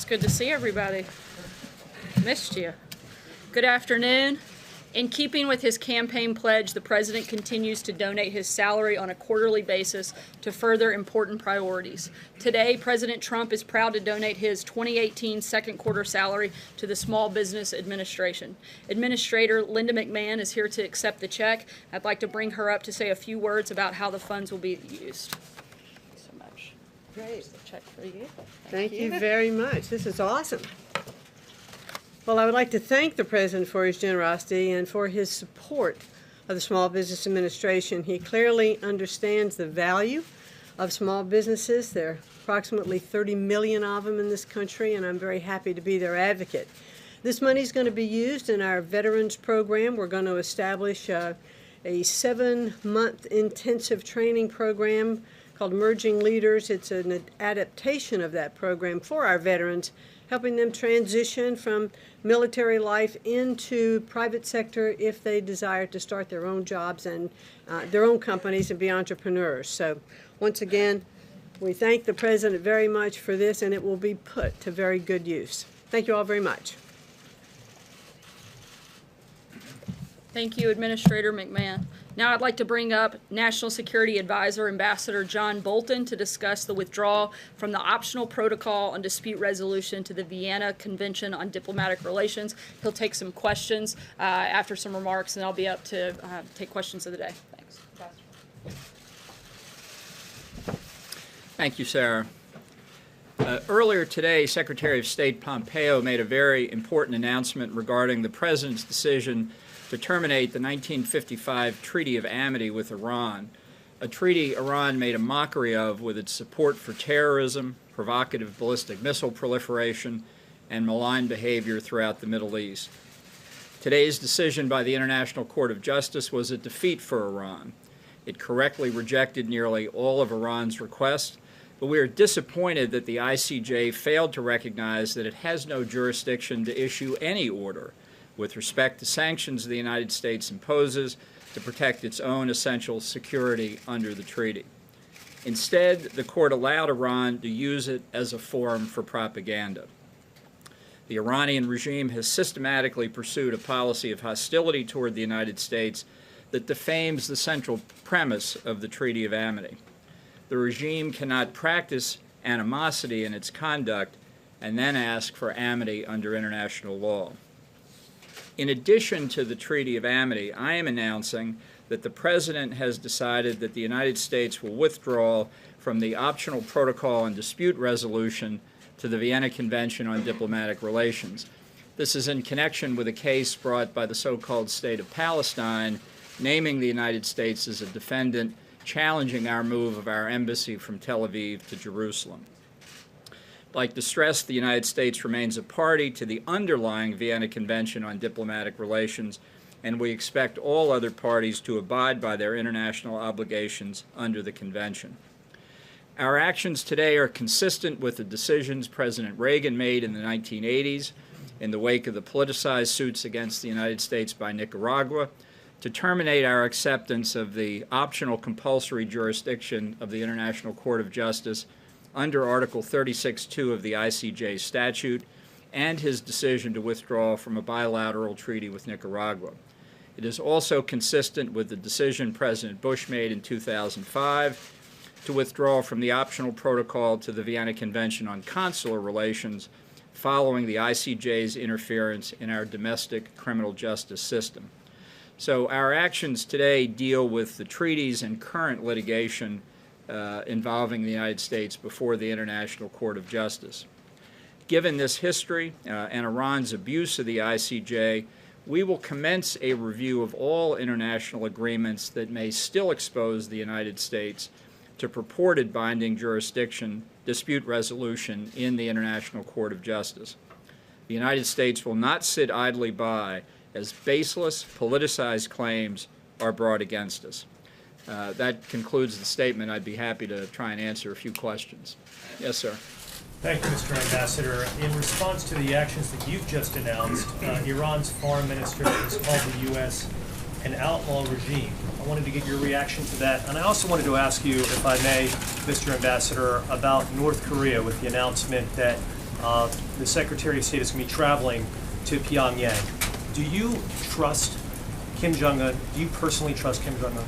good to see everybody. Missed you. Good afternoon. In keeping with his campaign pledge, the President continues to donate his salary on a quarterly basis to further important priorities. Today, President Trump is proud to donate his 2018 second quarter salary to the Small Business Administration. Administrator Linda McMahon is here to accept the check. I'd like to bring her up to say a few words about how the funds will be used. Thanks so much. Great. Here's the check for you. Thank you very much. This is awesome. Well, I would like to thank the President for his generosity and for his support of the Small Business Administration. He clearly understands the value of small businesses. There are approximately 30 million of them in this country, and I'm very happy to be their advocate. This money is going to be used in our Veterans Program. We're going to establish a 7-month intensive training program called Emerging Leaders. It's an adaptation of that program for our veterans, helping them transition from military life into private sector if they desire to start their own jobs and their own companies and be entrepreneurs. So once again, we thank the President very much for this, and it will be put to very good use. Thank you all very much. Thank you, Administrator McMahon. Now I'd like to bring up National Security Advisor Ambassador John Bolton to discuss the withdrawal from the optional protocol on dispute resolution to the Vienna Convention on Diplomatic Relations. He'll take some questions after some remarks, and I'll be up to take questions of the day. Thanks. Thank you, Sarah. Earlier today, Secretary of State Pompeo made a very important announcement regarding the President's decision to terminate the 1955 Treaty of Amity with Iran, a treaty Iran made a mockery of with its support for terrorism, provocative ballistic missile proliferation, and malign behavior throughout the Middle East. Today's decision by the International Court of Justice was a defeat for Iran. It correctly rejected nearly all of Iran's requests, but we are disappointed that the ICJ failed to recognize that it has no jurisdiction to issue any order with respect to sanctions the United States imposes to protect its own essential security under the treaty. Instead, the court allowed Iran to use it as a forum for propaganda. The Iranian regime has systematically pursued a policy of hostility toward the United States that defames the central premise of the Treaty of Amity. The regime cannot practice animosity in its conduct and then ask for amity under international law. In addition to the Treaty of Amity, I am announcing that the President has decided that the United States will withdraw from the optional protocol on dispute resolution to the Vienna Convention on Diplomatic Relations. This is in connection with a case brought by the so-called State of Palestine, naming the United States as a defendant, challenging our move of our embassy from Tel Aviv to Jerusalem. I'd like to stress the United States remains a party to the underlying Vienna Convention on Diplomatic Relations, and we expect all other parties to abide by their international obligations under the convention. Our actions today are consistent with the decisions President Reagan made in the 1980s in the wake of the politicized suits against the United States by Nicaragua to terminate our acceptance of the optional compulsory jurisdiction of the International Court of Justice under Article 36(2) of the ICJ statute, and his decision to withdraw from a bilateral treaty with Nicaragua. It is also consistent with the decision President Bush made in 2005 to withdraw from the optional protocol to the Vienna Convention on Consular Relations following the ICJ's interference in our domestic criminal justice system. So our actions today deal with the treaties and current litigation involving the United States before the International Court of Justice. Given this history and Iran's abuse of the ICJ, we will commence a review of all international agreements that may still expose the United States to purported binding jurisdiction dispute resolution in the International Court of Justice. The United States will not sit idly by as baseless, politicized claims are brought against us. That concludes the statement. I'd be happy to try and answer a few questions. Yes, sir. Thank you, Mr. Ambassador. In response to the actions that you've just announced, Iran's foreign minister has called the U.S. an outlaw regime. I wanted to get your reaction to that. And I also wanted to ask you, if I may, Mr. Ambassador, about North Korea with the announcement that the Secretary of State is going to be traveling to Pyongyang. Do you trust Kim Jong-un? Do you personally trust Kim Jong-un?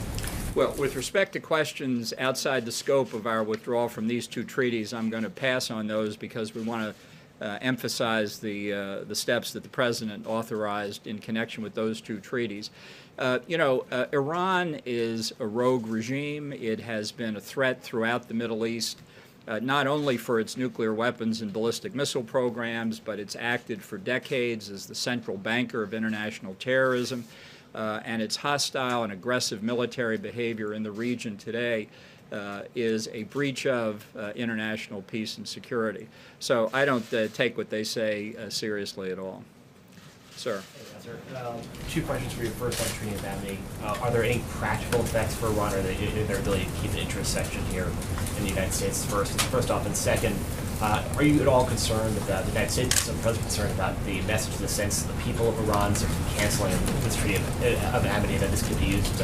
Well, with respect to questions outside the scope of our withdrawal from these two treaties, I'm going to pass on those because we want to emphasize the steps that the President authorized in connection with those two treaties. Iran is a rogue regime. It has been a threat throughout the Middle East, not only for its nuclear weapons and ballistic missile programs, but it's acted for decades as the central banker of international terrorism. And its hostile and aggressive military behavior in the region today is a breach of international peace and security. So I don't take what they say seriously at all. Sir. Two questions for you. First, on treaty indemnity. Are there any practical effects for Iran or their ability to keep an interest section here in the United States? First off, and second, are you at all concerned that the United States is concerned about the message in the sense that the people of Iran are canceling this treaty of amity, that this could be used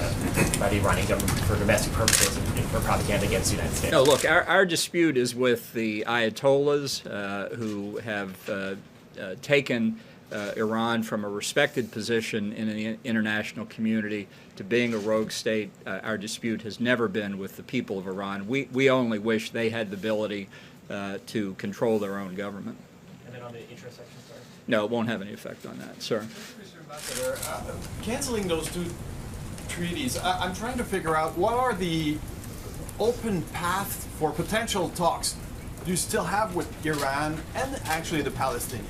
by the Iranian government for domestic purposes and for propaganda against the United States? No, look, our dispute is with the Ayatollahs who have taken Iran from a respected position in the international community to being a rogue state. Our dispute has never been with the people of Iran. We only wish they had the ability to control their own government. And then on the interest section, sorry? No, it won't have any effect on that, sir. Mr. Ambassador, canceling those two treaties, I'm trying to figure out what are the open paths for potential talks do you still have with Iran and actually the Palestinians?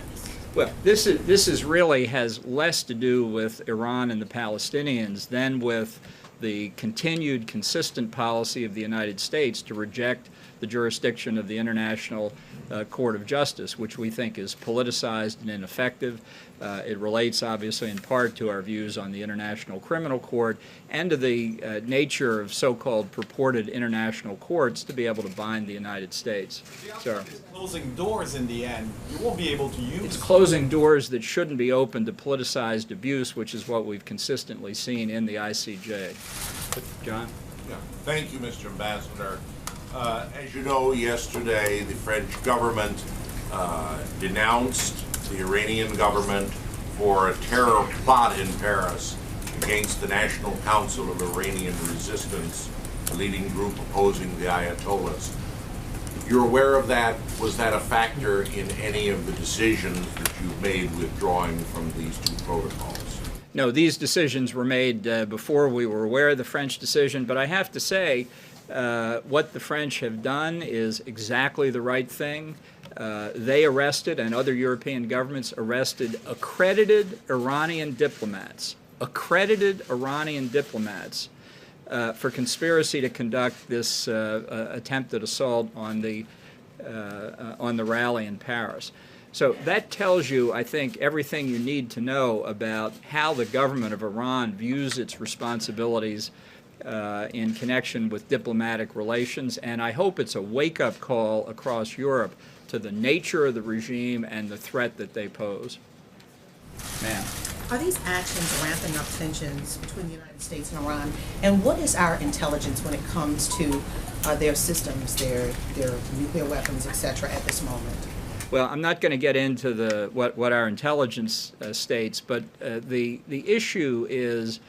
Well, this is really has less to do with Iran and the Palestinians than with the continued consistent policy of the United States to reject the jurisdiction of the International Court of Justice, which we think is politicized and ineffective. It relates, obviously, in part to our views on the International Criminal Court and to the nature of so-called purported international courts to be able to bind the United States. Sir. It's closing doors in the end. You won't be able to use. It's closing doors that shouldn't be open to politicized abuse, which is what we've consistently seen in the ICJ. John? Yeah. Thank you, Mr. Ambassador. As you know, yesterday the French government denounced the Iranian government for a terror plot in Paris against the National Council of Iranian Resistance, a leading group opposing the Ayatollahs. You're aware of that? Was that a factor in any of the decisions that you've made withdrawing from these two protocols? No, these decisions were made before we were aware of the French decision, but I have to say what the French have done is exactly the right thing. They arrested, and other European governments arrested, accredited Iranian diplomats for conspiracy to conduct this attempted assault on the rally in Paris. So that tells you, I think, everything you need to know about how the government of Iran views its responsibilities in connection with diplomatic relations, and I hope it's a wake-up call across Europe to the nature of the regime and the threat that they pose. Ma'am. Are these actions ramping up tensions between the United States and Iran? And what is our intelligence when it comes to their systems, their nuclear weapons, etc., at this moment? Well, I'm not going to get into what our intelligence states, but the issue is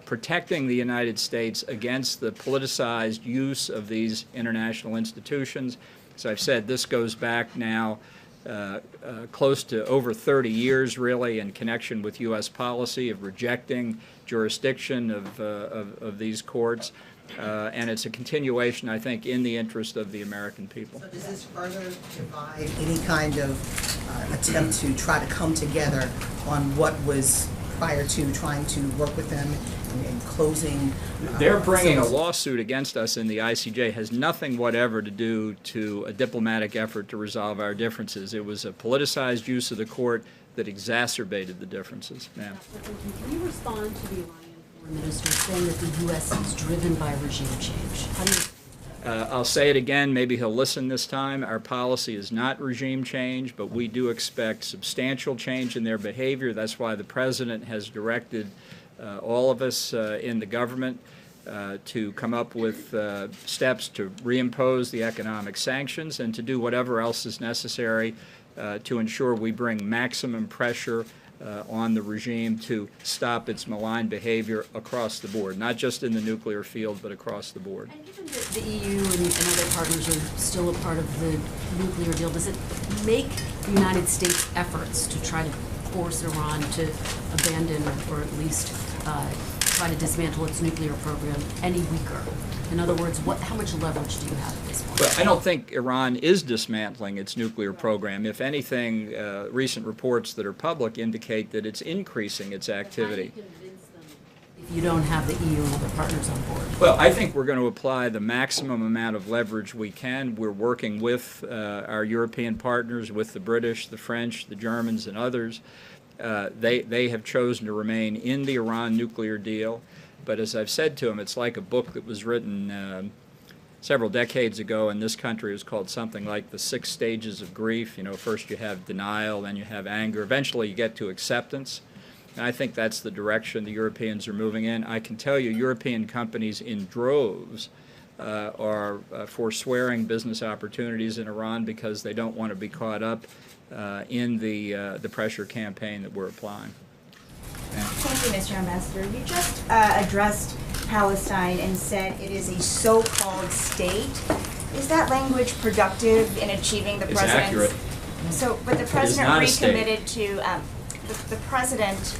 protecting the United States against the politicized use of these international institutions. As I've said, this goes back now close to over 30 years, really, in connection with U.S. policy of rejecting jurisdiction of these courts. And it's a continuation, I think, in the interest of the American people. So does this further divide any kind of attempt to try to come together on what was prior to trying to work with them in closing? They're bringing a lawsuit against us in the ICJ. Has nothing whatever to do to a diplomatic effort to resolve our differences. It was a politicized use of the court that exacerbated the differences. Ma'am. Can you respond to the Iranian foreign minister saying that the U.S. is driven by regime change? How do you I'll say it again, maybe he'll listen this time. Our policy is not regime change, but we do expect substantial change in their behavior. That's why the President has directed all of us in the government to come up with steps to reimpose the economic sanctions and to do whatever else is necessary to ensure we bring maximum pressure on the regime to stop its malign behavior across the board, not just in the nuclear field, but across the board. And given that the EU and other partners are still a part of the nuclear deal, does it make the United States efforts to try to force Iran to abandon or at least try to dismantle its nuclear program any weaker? In other words, how much leverage do you have at this point? Well, I don't think Iran is dismantling its nuclear program. If anything, recent reports that are public indicate that it's increasing its activity. How do you convince them if you don't have the EU and other partners on board? Well, I think we're going to apply the maximum amount of leverage we can. We're working with our European partners, with the British, the French, the Germans, and others. They have chosen to remain in the Iran nuclear deal. But as I've said to them, it's like a book that was written several decades ago in this country. It was called something like The 6 Stages of Grief. You know, first you have denial, then you have anger. Eventually you get to acceptance. And I think that's the direction the Europeans are moving in. I can tell you European companies in droves are forswearing business opportunities in Iran because they don't want to be caught up in the pressure campaign that we're applying. Thank you, Mr. Ambassador. You just addressed Palestine and said it is a so-called state. Is that language productive in achieving the It's president's? accurate. So, but the president not a state. recommitted to the president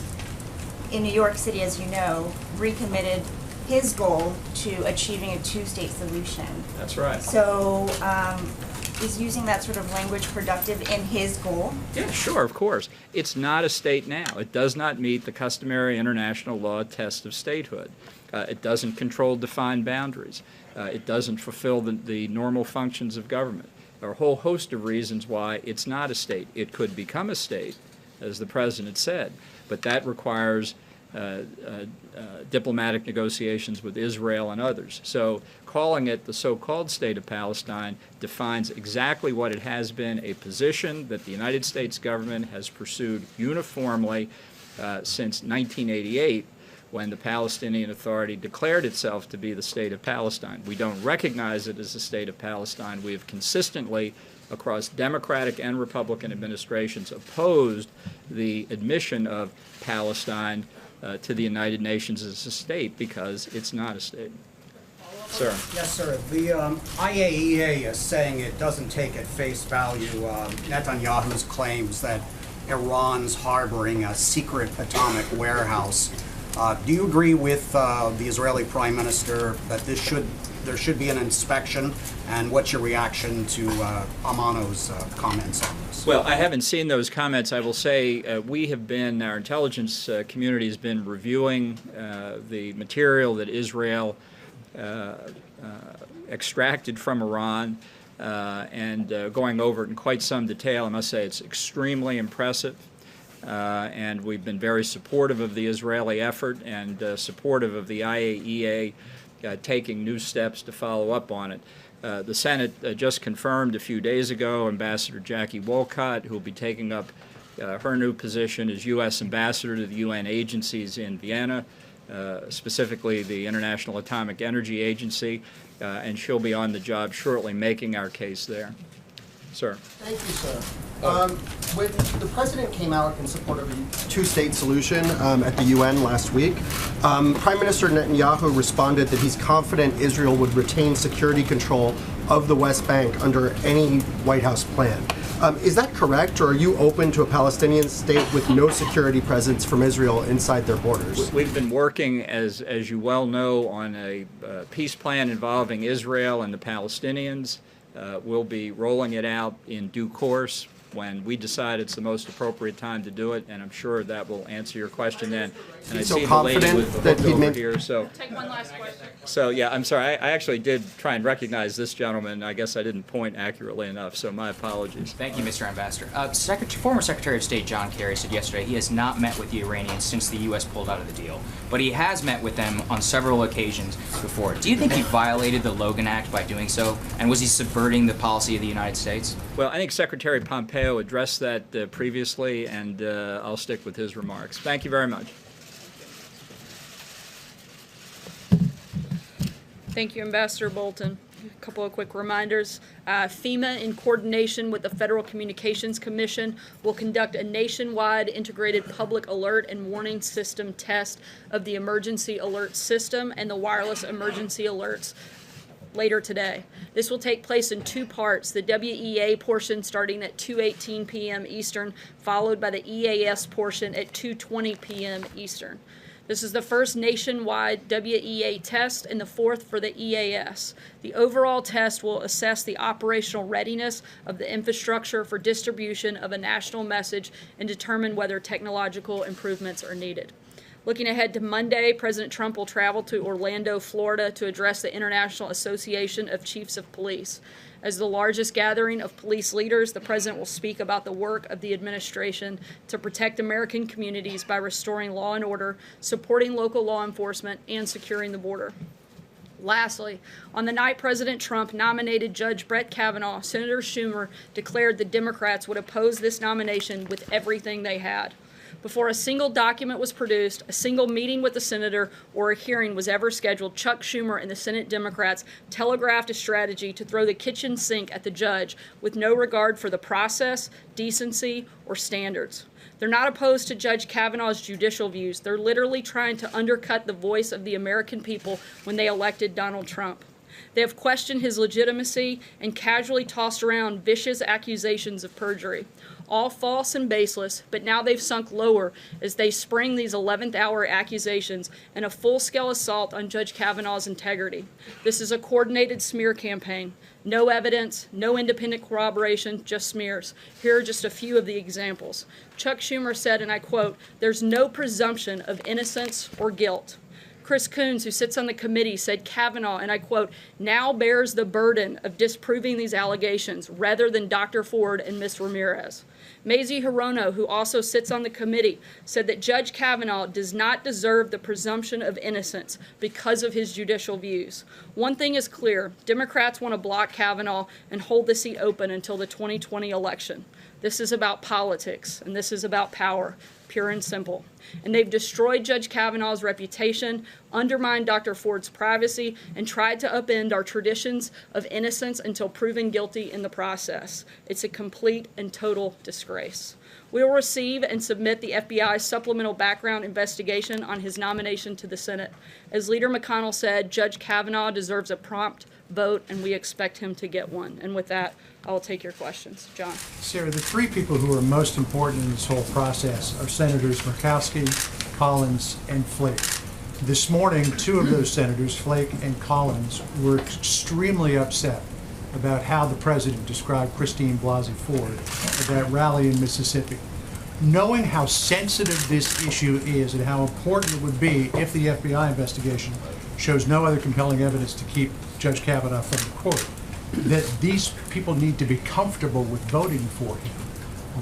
in New York City, as you know, recommitted his goal to achieving a two-state solution. That's right. So, is using that sort of language productive in his goal? Yeah, sure, of course. It's not a state now. It does not meet the customary international law test of statehood. It doesn't control defined boundaries. It doesn't fulfill the normal functions of government. There are a whole host of reasons why it's not a state. It could become a state, as the president said, but that requires diplomatic negotiations with Israel and others. So calling it the so-called state of Palestine defines exactly what it has been, a position that the United States government has pursued uniformly since 1988, when the Palestinian Authority declared itself to be the state of Palestine. We don't recognize it as the state of Palestine. We have consistently, across Democratic and Republican administrations, opposed the admission of Palestine to the United Nations as a state because it's not a state. Sir. Yes, sir. The IAEA is saying it doesn't take at face value Netanyahu's claims that Iran's harboring a secret atomic warehouse. Do you agree with the Israeli Prime Minister that there should be an inspection? And what's your reaction to Amano's comments on this? Well, I haven't seen those comments. I will say our intelligence community has been reviewing the material that Israel extracted from Iran and going over it in quite some detail. I must say it's extremely impressive. And we've been very supportive of the Israeli effort and supportive of the IAEA taking new steps to follow up on it. The Senate just confirmed a few days ago Ambassador Jackie Wolcott, who will be taking up her new position as U.S. Ambassador to the UN agencies in Vienna, specifically the International Atomic Energy Agency, and she'll be on the job shortly making our case there. Sir. Thank you, sir. When the president came out in support of a two-state solution at the UN last week, Prime Minister Netanyahu responded that he's confident Israel would retain security control of the West Bank under any White House plan. Is that correct, or are you open to a Palestinian state with no security presence from Israel inside their borders? We've been working, as you well know, on a peace plan involving Israel and the Palestinians. We'll be rolling it out in due course when we decide it's the most appropriate time to do it, and I'm sure that will answer your question then. And I So see the lady confident with the that hook he'd over make- here, so. Take one last question. So, yeah, I'm sorry. I actually did try and recognize this gentleman. I guess I didn't point accurately enough, so my apologies. Thank you, Mr. Ambassador. Former Secretary of State John Kerry said yesterday he has not met with the Iranians since the U.S. pulled out of the deal, but he has met with them on several occasions before. Do you think he violated the Logan Act by doing so, and was he subverting the policy of the United States? Well, I think Secretary Pompeo addressed that previously, and I'll stick with his remarks. Thank you very much. Thank you, Ambassador Bolton. A couple of quick reminders. FEMA, in coordination with the Federal Communications Commission, will conduct a nationwide integrated public alert and warning system test of the emergency alert system and the wireless emergency alerts later today. This will take place in two parts, the WEA portion starting at 2:18 p.m. Eastern, followed by the EAS portion at 2:20 p.m. Eastern. This is the first nationwide WEA test and the fourth for the EAS. The overall test will assess the operational readiness of the infrastructure for distribution of a national message and determine whether technological improvements are needed. Looking ahead to Monday, President Trump will travel to Orlando, Florida to address the International Association of Chiefs of Police. As the largest gathering of police leaders, the president will speak about the work of the administration to protect American communities by restoring law and order, supporting local law enforcement, and securing the border. Lastly, on the night President Trump nominated Judge Brett Kavanaugh, Senator Schumer declared the Democrats would oppose this nomination with everything they had. Before a single document was produced, a single meeting with the senator, or a hearing was ever scheduled, Chuck Schumer and the Senate Democrats telegraphed a strategy to throw the kitchen sink at the judge with no regard for the process, decency, or standards. They're not opposed to Judge Kavanaugh's judicial views. They're literally trying to undercut the voice of the American people when they elected Donald Trump. They have questioned his legitimacy and casually tossed around vicious accusations of perjury. All false and baseless, but now they've sunk lower as they spring these 11th-hour accusations and a full-scale assault on Judge Kavanaugh's integrity. This is a coordinated smear campaign. No evidence, no independent corroboration, just smears. Here are just a few of the examples. Chuck Schumer said, and I quote, "There's no presumption of innocence or guilt." Chris Coons, who sits on the committee, said Kavanaugh, and I quote, "now bears the burden of disproving these allegations rather than Dr. Ford and Ms. Ramirez." Mazie Hirono, who also sits on the committee, said that Judge Kavanaugh does not deserve the presumption of innocence because of his judicial views. One thing is clear, Democrats want to block Kavanaugh and hold the seat open until the 2020 election. This is about politics, and this is about power, pure and simple. And they've destroyed Judge Kavanaugh's reputation, undermined Dr. Ford's privacy, and tried to upend our traditions of innocence until proven guilty in the process. It's a complete and total disgrace. We will receive and submit the FBI's supplemental background investigation on his nomination to the Senate. As Leader McConnell said, Judge Kavanaugh deserves a prompt vote, and we expect him to get one. And with that, I will take your questions. John. Sarah, the three people who are most important in this whole process are Senators Murkowski, Collins, and Flake. This morning, two of those senators, Flake and Collins, were extremely upset about how the president described Christine Blasey Ford at that rally in Mississippi. Knowing how sensitive this issue is and how important it would be if the FBI investigation shows no other compelling evidence to keep Judge Kavanaugh from the court, that these people need to be comfortable with voting for him.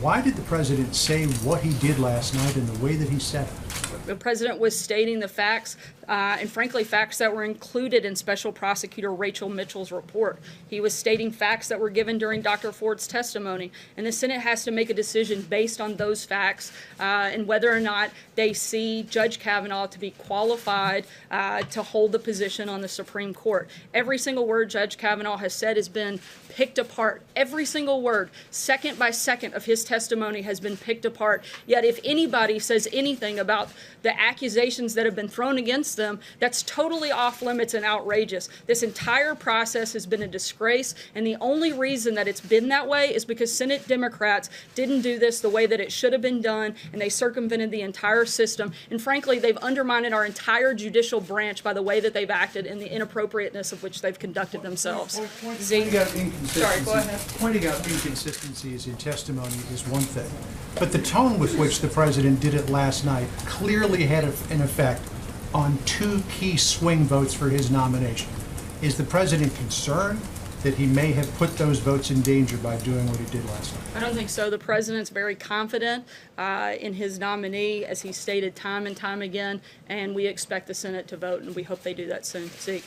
Why did the president say what he did last night in the way that he said it? The president was stating the facts, and frankly, facts that were included in Special Prosecutor Rachel Mitchell's report. He was stating facts that were given during Dr. Ford's testimony, and the Senate has to make a decision based on those facts and whether or not they see Judge Kavanaugh to be qualified to hold the position on the Supreme Court. Every single word Judge Kavanaugh has said has been picked apart. Every single word, second by second, of his testimony has been picked apart. Yet if anybody says anything about the accusations that have been thrown against them, that's totally off limits and outrageous. This entire process has been a disgrace, and the only reason that it's been that way is because Senate Democrats didn't do this the way that it should have been done, and they circumvented the entire system. And frankly, they've undermined our entire judicial branch by the way that they've acted and the inappropriateness of which they've conducted themselves. Sorry, go ahead. Pointing out inconsistencies in testimony is one thing, but the tone with which the president did it last night clearly had an effect on two key swing votes for his nomination. Is the president concerned that he may have put those votes in danger by doing what he did last night? I don't think so. The president's very confident in his nominee, as he stated time and time again, and we expect the Senate to vote, and we hope they do that soon. Zeke.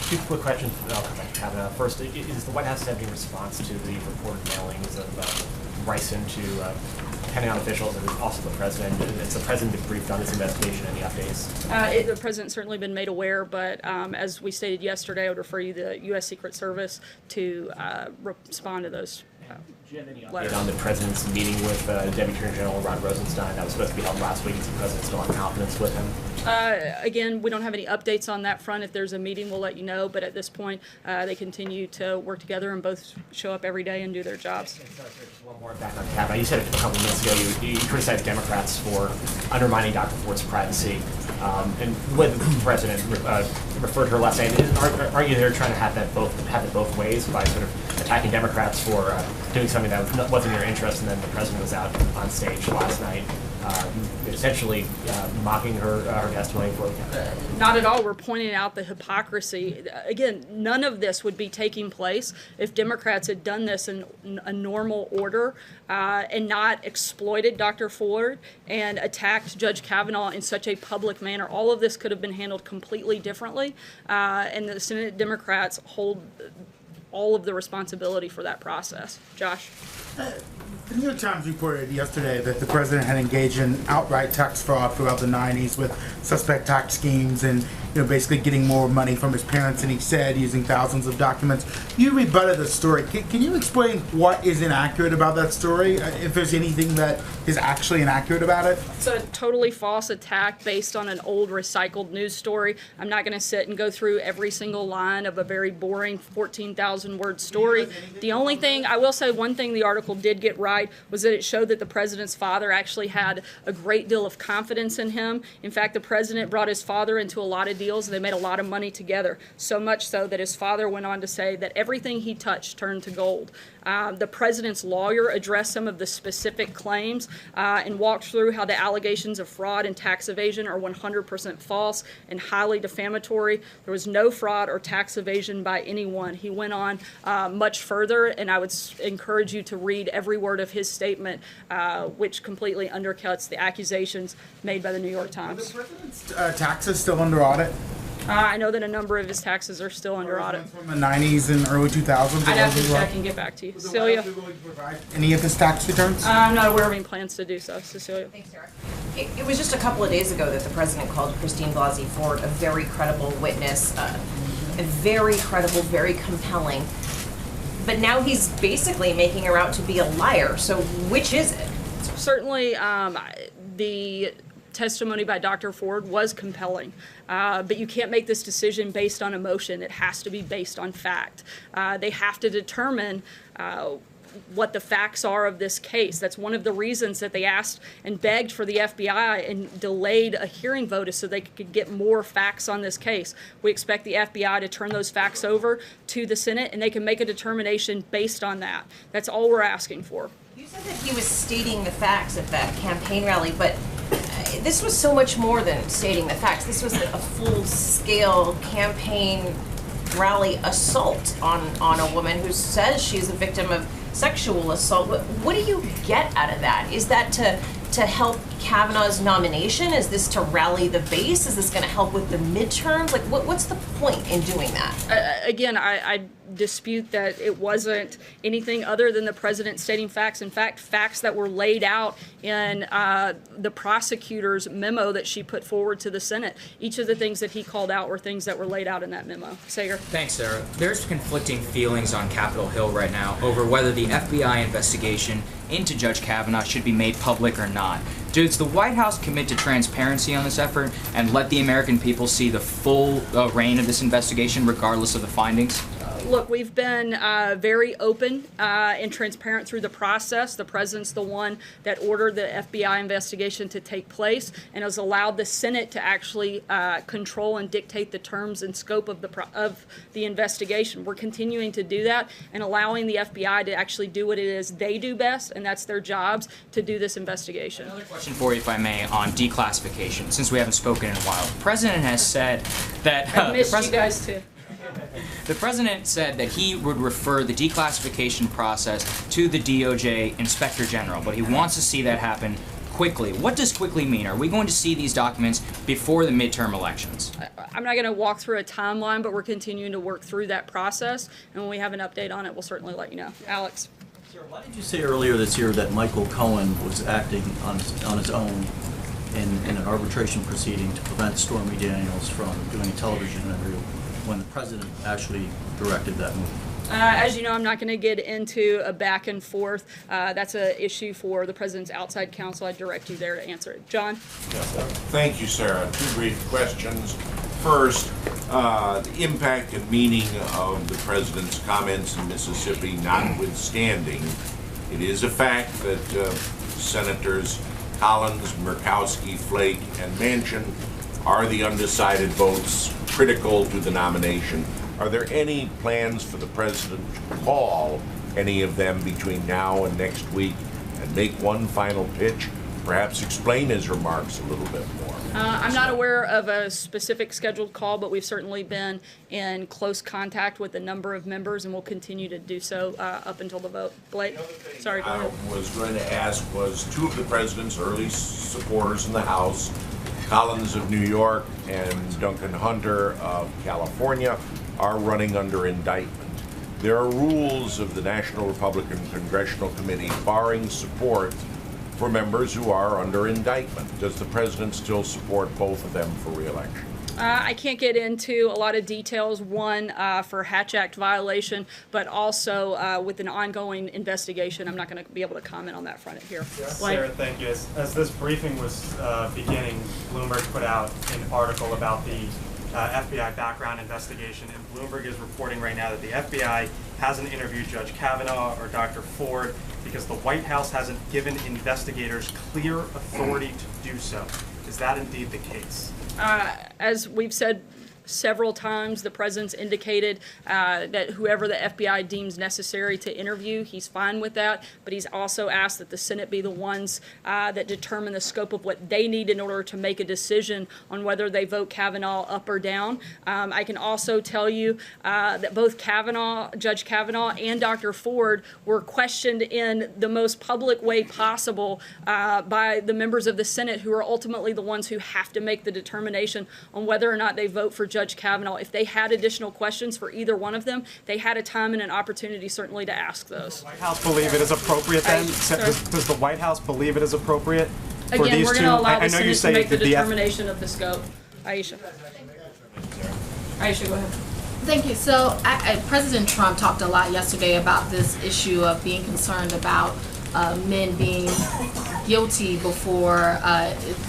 Two quick questions, and I'll come back to Kavanaugh. First, is the White House have any response to the reported mailings of ricin to Pentagon officials and also the president. Has the president been briefed on this investigation? Any updates? The president's certainly been made aware, but as we stated yesterday, I would refer you to the U.S. Secret Service to respond to those Do you have any letters. update on the president's meeting with Deputy Attorney General Rod Rosenstein? That was supposed to be held last week. Is the president still in confidence with him? Again, we don't have any updates on that front. If there's a meeting, we'll let you know. But at this point, they continue to work together and both show up every day and do their jobs. Just one more back on Kavanaugh. You said a couple of minutes ago you criticized Democrats for undermining Dr. Ford's privacy. And the way the president referred to her last night, aren't you there trying to have it both ways by sort of attacking Democrats for doing something that wasn't in your interest, and then the president was out on stage last night essentially mocking her testimony for Not at all. We're pointing out the hypocrisy. Again, none of this would be taking place if Democrats had done this in a normal order and not exploited Dr. Ford and attacked Judge Kavanaugh in such a public manner. All of this could have been handled completely differently, and the Senate Democrats hold all of the responsibility for that process. Josh? The New York Times reported yesterday that the president had engaged in outright tax fraud throughout the 90s with suspect tax schemes and basically getting more money from his parents than he said, using thousands of documents. You rebutted the story. Can you explain what is inaccurate about that story, if there's anything that is actually inaccurate about it? It's a totally false attack based on an old recycled news story. I'm not going to sit and go through every single line of a very boring 14,000 word story. The only thing, I will say one thing the article did get right was that it showed that the president's father actually had a great deal of confidence in him. In fact, the president brought his father into a lot of deals and they made a lot of money together, so much so that his father went on to say that everything he touched turned to gold. The president's lawyer addressed some of the specific claims and walked through how the allegations of fraud and tax evasion are 100% false and highly defamatory. There was no fraud or tax evasion by anyone. He went on much further, and I would encourage you to read every word of his statement, which completely undercuts the accusations made by the New York Times. Are the president's taxes still under audit? I know that a number of his taxes are still under audit. From the 90s and early 2000s? I'd have to check and get back to you. Celia? Any of his tax returns? I'm not aware of any plans to do so. Cecilia? Thanks, Sarah. It was just a couple of days ago that the president called Christine Blasey Ford a very credible witness, a very credible, very compelling. But now he's basically making her out to be a liar. So which is it? Certainly, the testimony by Dr. Ford was compelling, but you can't make this decision based on emotion. It has to be based on fact. They have to determine what the facts are of this case. That's one of the reasons that they asked and begged for the FBI and delayed a hearing vote is so they could get more facts on this case. We expect the FBI to turn those facts over to the Senate and they can make a determination based on that. That's all we're asking for. You said that he was stating the facts at that campaign rally, but this was so much more than stating the facts. This was a full-scale campaign rally assault on a woman who says she's a victim of sexual assault. What do you get out of that? Is that to help Kavanaugh's nomination? Is this to rally the base? Is this going to help with the midterms? Like, what's the point in doing that? Again, I dispute that it wasn't anything other than the president stating facts. In fact, facts that were laid out in the prosecutor's memo that she put forward to the Senate. Each of the things that he called out were things that were laid out in that memo. Sager? Thanks, Sarah. There's conflicting feelings on Capitol Hill right now over whether the FBI investigation into Judge Kavanaugh should be made public or not. Does the White House commit to transparency on this effort and let the American people see the full reign of this investigation regardless of the findings? Look, we've been very open and transparent through the process. The president's the one that ordered the FBI investigation to take place and has allowed the Senate to actually control and dictate the terms and scope of the investigation. We're continuing to do that and allowing the FBI to actually do what it is they do best, and that's their jobs to do this investigation. Another question for you, if I may, on declassification, since we haven't spoken in a while. The president has said that... I missed you guys too. The president said that he would refer the declassification process to the DOJ Inspector General, but he wants to see that happen quickly. What does quickly mean? Are we going to see these documents before the midterm elections? I'm not going to walk through a timeline, but we're continuing to work through that process, and when we have an update on it, we'll certainly let you know. Alex? Why did you say earlier this year that Michael Cohen was acting on his own in an arbitration proceeding to prevent Stormy Daniels from doing a television interview when the president actually directed that move? As you know, I'm not going to get into a back and forth. That's an issue for the president's outside counsel. I direct you there to answer it. John? Thank you, Sarah. Two brief questions. First, the impact and meaning of the president's comments in Mississippi notwithstanding, it is a fact that Senators Collins, Murkowski, Flake, and Manchin are the undecided votes critical to the nomination. Are there any plans for the president to call any of them between now and next week and make one final pitch? Perhaps explain his remarks a little bit more. I'm not aware of a specific scheduled call, but we've certainly been in close contact with a number of members, and we'll continue to do so up until the vote. Blake? Sorry, go ahead. I was going to ask was two of the president's early supporters in the House, Collins of New York and Duncan Hunter of California, are running under indictment. There are rules of the National Republican Congressional Committee barring support for members who are under indictment. Does the president still support both of them for re-election? I can't get into a lot of details, one for Hatch Act violation, but also with an ongoing investigation. I'm not going to be able to comment on that front here. Sarah, thank you. As this briefing was beginning, Bloomberg put out an article about the FBI background investigation, and Bloomberg is reporting right now that the FBI hasn't interviewed Judge Kavanaugh or Dr. Ford because the White House hasn't given investigators clear authority to do so. Is that indeed the case? As we've said several times, the president's indicated that whoever the FBI deems necessary to interview, he's fine with that, but he's also asked that the Senate be the ones that determine the scope of what they need in order to make a decision on whether they vote Kavanaugh up or down. I can also tell you that both Judge Kavanaugh and Dr. Ford were questioned in the most public way possible by the members of the Senate, who are ultimately the ones who have to make the determination on whether or not they vote for Judge Kavanaugh. If they had additional questions for either one of them, they had a time and an opportunity certainly to ask those. Does the White House believe it is appropriate then? Does the White House believe it is appropriate for Again, these we're two? going to allow the I know you Senate say to make the that determination of the scope. Aisha. Aisha, go ahead. Thank you. So President Trump talked a lot yesterday about this issue of being concerned about men being guilty before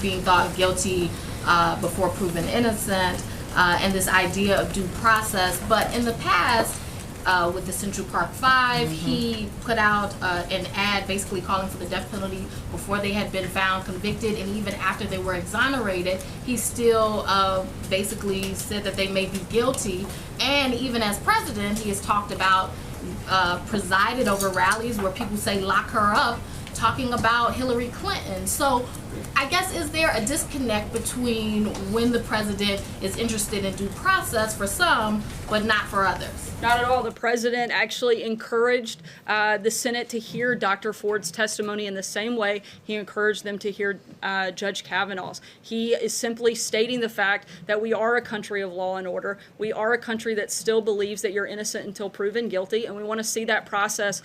being thought guilty before proven innocent, and this idea of due process. But in the past, with the Central Park Five, he put out an ad basically calling for the death penalty before they had been found convicted, and even after they were exonerated, he still basically said that they may be guilty. And even as president, he has talked about presided over rallies where people say lock her up, talking about Hillary Clinton. So I guess, is there a disconnect between when the president is interested in due process for some, but not for others? Not at all. The president actually encouraged the Senate to hear Dr. Ford's testimony in the same way he encouraged them to hear Judge Kavanaugh's. He is simply stating the fact that we are a country of law and order. We are a country that still believes that you're innocent until proven guilty, and we want to see that process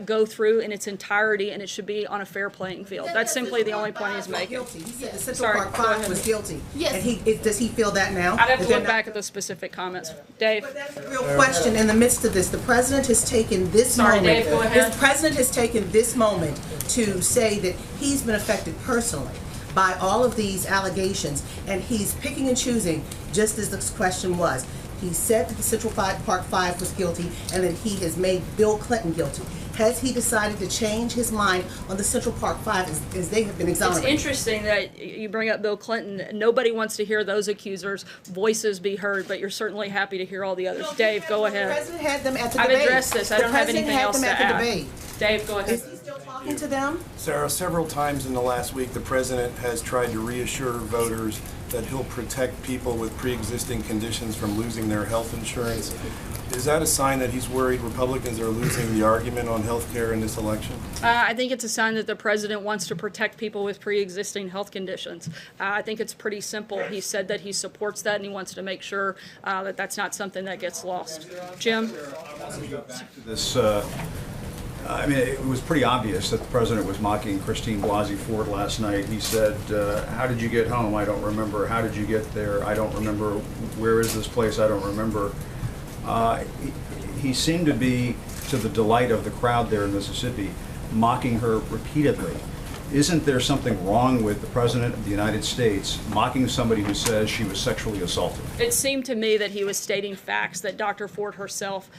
go through in its entirety, and it should be on a fair playing field. That's simply the only point he's making. He said the Central Park Five was guilty. Yes. And does he feel that now? I'd have to look back at the specific comments. Dave? But that's the real question in the midst of this. The president has taken this moment. Dave, go ahead. The president has taken this moment to say that he's been affected personally by all of these allegations, and he's picking and choosing, just as this question was. He said that the Central Park Five was guilty, and then he has made Bill Clinton guilty. Has he decided to change his mind on the Central Park Five as they have been exonerated? It's interesting that you bring up Bill Clinton. Nobody wants to hear those accusers' voices be heard, but you're certainly happy to hear all the others. Dave, go ahead. The president had them at the I've debate. addressed this. I don't have anything else to add. Debate. Dave, go ahead. Is he still talking to them? Sarah, several times in the last week, the president has tried to reassure voters that he'll protect people with pre-existing conditions from losing their health insurance. Is that a sign that he's worried Republicans are losing the argument on health care in this election? I think it's a sign that the president wants to protect people with pre-existing health conditions. I think it's pretty simple. He said that he supports that, and he wants to make sure that that's not something that gets lost. Jim? This I mean, it was pretty obvious that the president was mocking Christine Blasey Ford last night. He said, how did you get home? I don't remember. How did you get there? I don't remember. Where is this place? I don't remember. He seemed to be, to the delight of the crowd there in Mississippi, mocking her repeatedly. Isn't there something wrong with the President of the United States mocking somebody who says she was sexually assaulted? It seemed to me that he was stating facts that Dr. Ford herself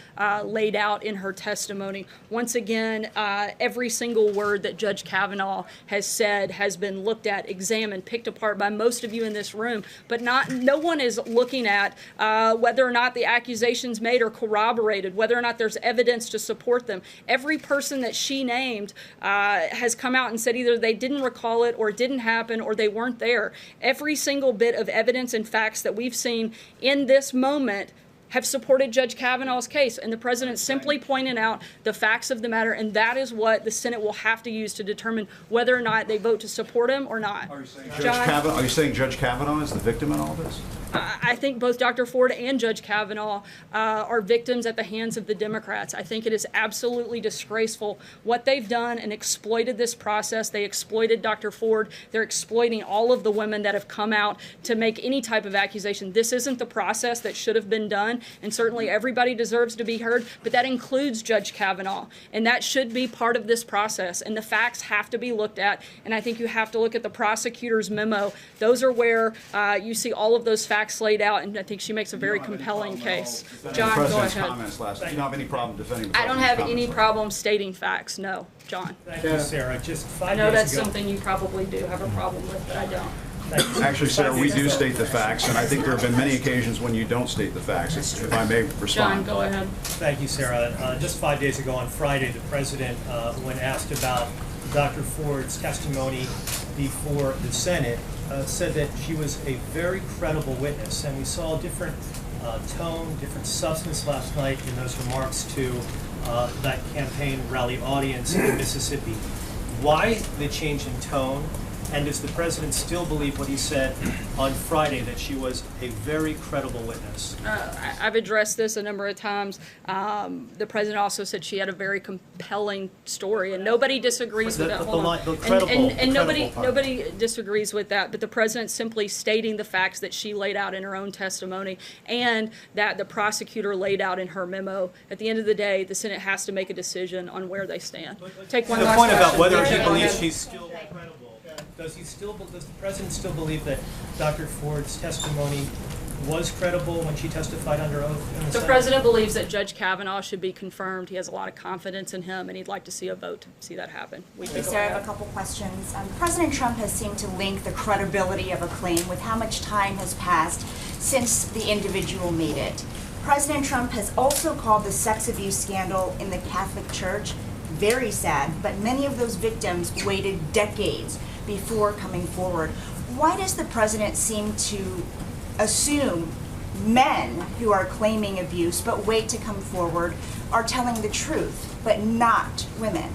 laid out in her testimony. Once again, every single word that Judge Kavanaugh has said has been looked at, examined, picked apart by most of you in this room, but no one is looking at whether or not the accusations made are corroborated, whether or not there's evidence to support them. Every person that she named has come out and said either they didn't recall it or it didn't happen or they weren't there. Every single bit of evidence and facts that we've seen in this moment have supported Judge Kavanaugh's case, and the president simply pointed out the facts of the matter, and that is what the Senate will have to use to determine whether or not they vote to support him or not. Are you saying Judge Kavanaugh is the victim in all this? I think both Dr. Ford and Judge Kavanaugh are victims at the hands of the Democrats. I think it is absolutely disgraceful what they've done and exploited this process. They exploited Dr. Ford. They're exploiting all of the women that have come out to make any type of accusation. This isn't the process that should have been done, and certainly everybody deserves to be heard, but that includes Judge Kavanaugh, and that should be part of this process, and the facts have to be looked at, and I think you have to look at the prosecutor's memo. Those are where you see all of those facts laid out, and I think she makes a very compelling case. John, go ahead. Comments last night. You don't have any problem defending the I don't have any comments. problem stating facts, no. John. Thank you, Sarah. Just 5 days ago. I know that's something you probably do have a problem with, but I don't. Actually, Sarah, we do state the facts, and I think there have been many occasions when you don't state the facts, if I may respond. John, go ahead. Thank you, Sarah. Just 5 days ago on Friday, the president, when asked about Dr. Ford's testimony before the Senate, said that she was a very credible witness, and we saw a different tone, different substance last night in those remarks to that campaign rally audience in Mississippi. Why the change in tone? And does the president still believe what he said on Friday, that she was a very credible witness? I've addressed this a number of times. The president also said she had a very compelling story, and nobody disagrees with that. And nobody disagrees with that. But the president simply stating the facts that she laid out in her own testimony, and that the prosecutor laid out in her memo. At the end of the day, the Senate has to make a decision on where they stand. Take one last point about question. whether he believes she's still credible. Does the president still believe that Dr. Ford's testimony was credible when she testified under oath in the The Senate? president believes that Judge Kavanaugh should be confirmed. He has a lot of confidence in him, and he'd like to see a vote to see that happen. Sarah, I have a couple questions. President Trump has seemed to link the credibility of a claim with how much time has passed since the individual made it. President Trump has also called the sex abuse scandal in the Catholic Church very sad, but many of those victims waited decades before coming forward. Why does the president seem to assume men who are claiming abuse but wait to come forward are telling the truth, but not women?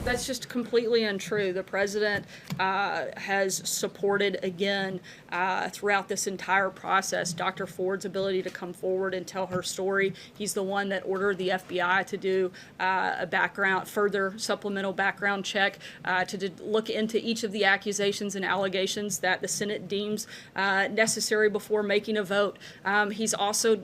That's just completely untrue. The president has supported, again, throughout this entire process, Dr. Ford's ability to come forward and tell her story. He's the one that ordered the FBI to do a further supplemental background check to look into each of the accusations and allegations that the Senate deems necessary before making a vote. He's also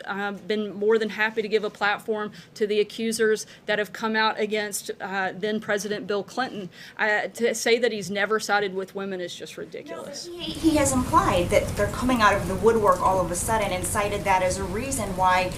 been more than happy to give a platform to the accusers that have come out against then President Bill Clinton. To say that he's never sided with women is just ridiculous. No, he has implied that they're coming out of the woodwork all of a sudden and cited that as a reason why,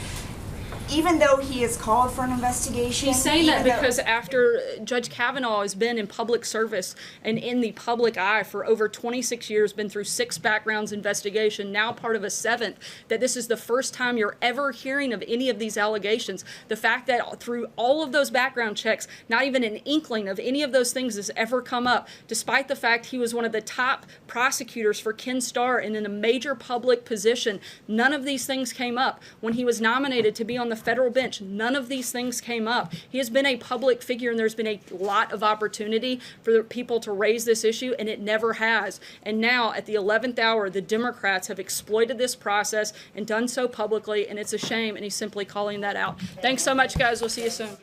even though he has called for an investigation. He's saying that because after Judge Kavanaugh has been in public service and in the public eye for over 26 years, been through 6 backgrounds investigation, now part of a 7th, that this is the first time you're ever hearing of any of these allegations. The fact that through all of those background checks, not even an inkling of any of those things has ever come up, despite the fact he was one of the top prosecutors for Ken Starr and in a major public position, none of these things came up. When he was nominated to be on the federal bench, none of these things came up. He has been a public figure, and there's been a lot of opportunity for people to raise this issue, and it never has. And now, at the 11th hour, the Democrats have exploited this process and done so publicly, and it's a shame, and he's simply calling that out. Thanks so much, guys. We'll see you soon.